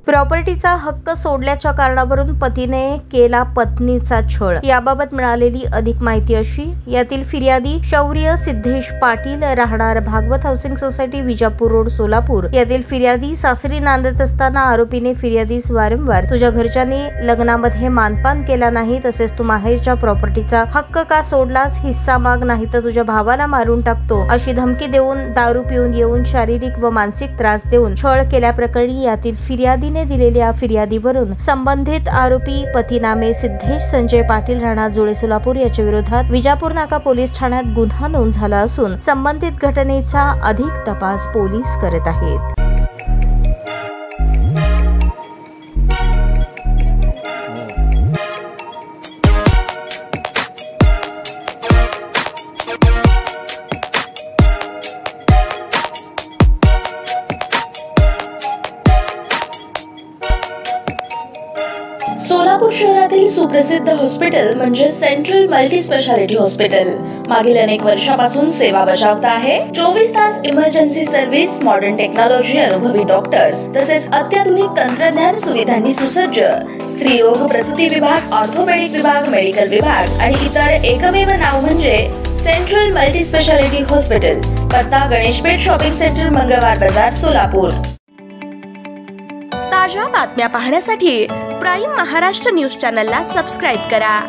प्रॉपर्टीचा हक्क सोडल्याच्या कारणावरून पतीने केला पत्नीचा छळ। याबाबत मिळालेली अधिक माहिती अशी। यातील फिर्यादी शौर्य सिद्धेश पाटील, राहणार Bhagwat housing society, Vijapur road, Solapur. यातील फिर्यादी सासरी नांदत असताना आरोपीने फिर्यादीस वारंवार तुझ्या घरच्यांनी लग्नामध्ये मानपान केला नाही, तसेच तू माहेरच्या प्रॉपर्टीचा हक्क का सोडलास, हिस्सा माग नाही तर तुझ्या भावाला मारून टाकतो, अशी धमकी देऊन दारू पिऊन येऊन शारीरिक व मानसिक त्रास देऊन छळ केल्याप्रकरणी यातील फिर्यादी दिलेल्या फिर्यादीवरून संबंधित आरोपी पतीनामे सिद्धेश संजय पाटील, राहणार जुळे, सोलापूर याच्या विरोधात विजापूर नाका पोलीस ठाण्यात गुन्हा नोंद झाला असून संबंधित घटनेचा अधिक तपास पोलीस करत आहेत। सोलापूर शहरातील सुप्रसिद्ध हॉस्पिटल म्हणजे सेंट्रल मल्टी स्पेशालिटी हॉस्पिटल मागील अनेक वर्षापासून सेवा बजावत आहे। 24 तास इमर्जन्सी सर्व्हिस, मॉडर्न टेक्नॉलॉजी, अनुभवी डॉक्टर्स तसेच अत्याधुनिक तंत्रज्ञान सुविधांनी सुसज्ज स्त्रीरोग प्रसूती विभाग, ऑर्थोपेडिक विभाग, मेडिकल विभाग आणि इतर एकमेव नाव म्हणजे सेंट्रल मल्टी स्पेशालिटी हॉस्पिटल। पत्ता गणेशपेठ शॉपिंग सेंटर, मंगळवार बाजार, सोलापूर। ताज्या बातम्या पाहण्यासाठी प्राईम महाराष्ट्र न्यूज चॅनलला सबस्क्राईब करा।